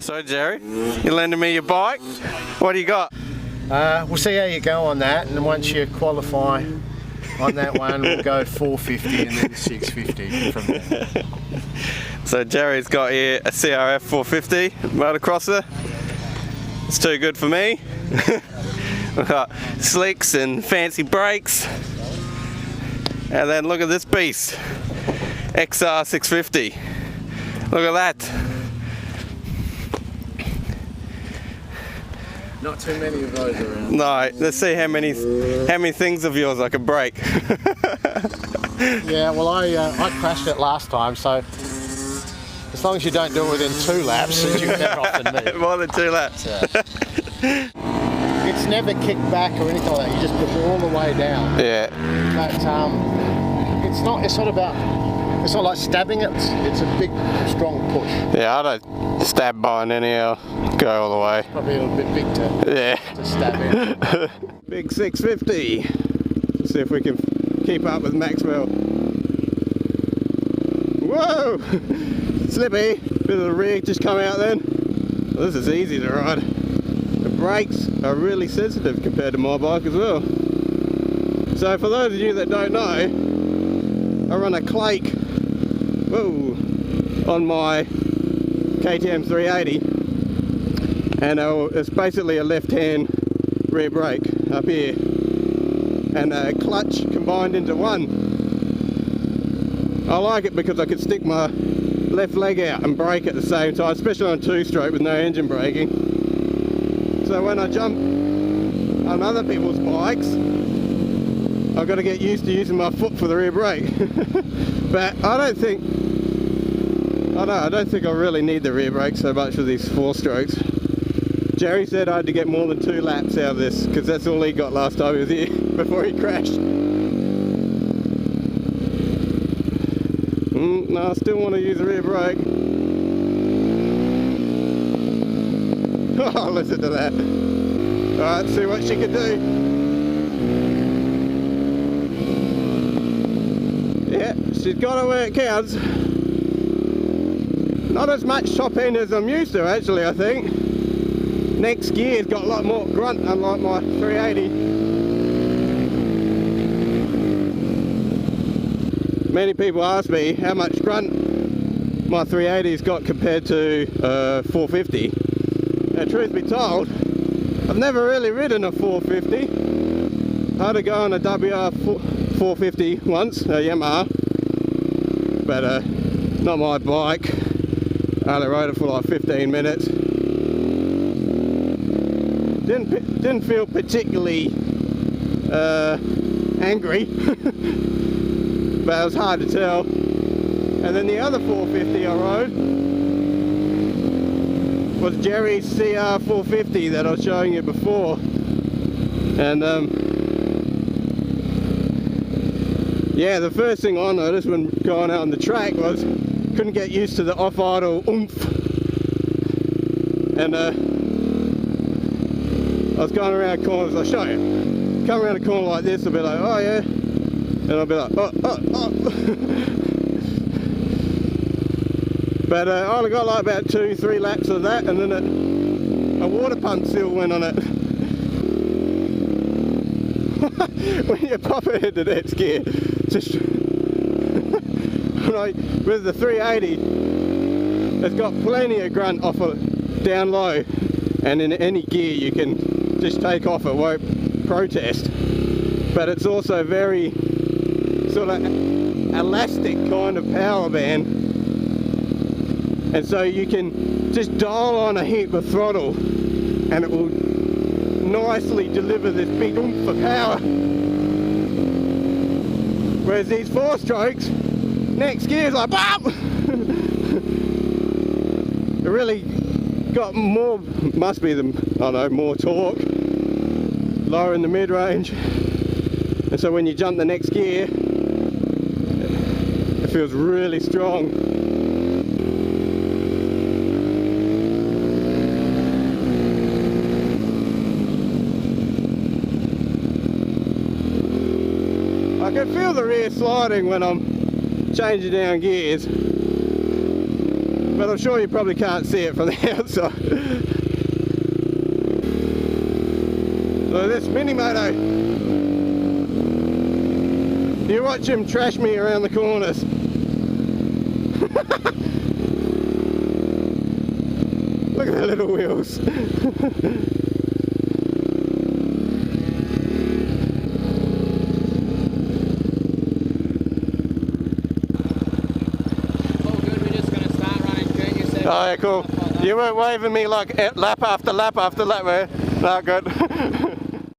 So Jerry, you lending me your bike? What do you got? We'll see how you go on that, and then once you qualify on that one, we'll go 450 and then 650 from there. So Jerry's got here a CRF450 motocrosser. It's too good for me. We've got slicks and fancy brakes. And then look at this beast, XR650. Look at that. Not too many of those around. No, let's see how many things of yours I can break. Yeah, well I crashed it last time, so as long as you don't do it within 2 laps, you're better off than me. More than 2 laps. Yeah. It's never kicked back or anything like that, you just push it all the way down. Yeah. But it's not like stabbing it, it's a big, strong push. Yeah, I don't stab mine anyhow, go all the way. Probably a little bit big to stab in. Big 650. Let's see if we can keep up with Maxwell. Whoa! Slippy. Bit of the rear just come out then. Well, this is easy to ride. The brakes are really sensitive compared to my bike as well. So for those of you that don't know, I run a Clake on my KTM 380, and it's basically a left-hand rear brake up here and a clutch combined into one. I like it because I can stick my left leg out and brake at the same time, especially on 2-stroke with no engine braking. So when I jump on other people's bikes, I've got to get used to using my foot for the rear brake. But I don't think I really need the rear brake so much with these 4-strokes. Jerry said I had to get more than 2 laps out of this because that's all he got last time he was here before he crashed. No, I still want to use the rear brake. Oh, listen to that. Alright, let's see what she can do. Yeah, she's got her where it counts. Not as much top end as I'm used to actually, I think. Next gear's got a lot more grunt unlike my 380. Many people ask me how much grunt my 380's got compared to 450. Now truth be told, I've never really ridden a 450. I had to go on a WR 450 once, a Yamaha, but not my bike. I only rode it for like 15 minutes. Didn't feel particularly angry, but it was hard to tell. And then the other 450 I rode was Jerry's CR450 that I was showing you before. And yeah, the first thing I noticed when going out on the track was couldn't get used to the off-idle oomph. And I was going around corners, I'll show you. Come around a corner like this, I'll be like, oh yeah. And I'll be like, oh. But I only got like about 2-3 laps of that, and then a water pump seal went on it. When you pop it into that gear, just like with the 380, it's got plenty of grunt off of down low, and in any gear you can just take off, it won't protest. But it's also very sort of elastic kind of power band, and so you can just dial on a heap of throttle and it will nicely deliver this big oomph of power. Whereas these 4-strokes, next gear's like BAM! It really got more, must be the, I don't know, more torque, lower in the mid-range, and so when you jump the next gear, it feels really strong. I can feel the rear sliding when I'm changing down gears. but I'm sure you probably can't see it from the outside. So this mini moto, you watch him trash me around the corners. Look at the little wheels. Oh yeah, cool. You weren't waving me like lap after lap after lap, man. No, good.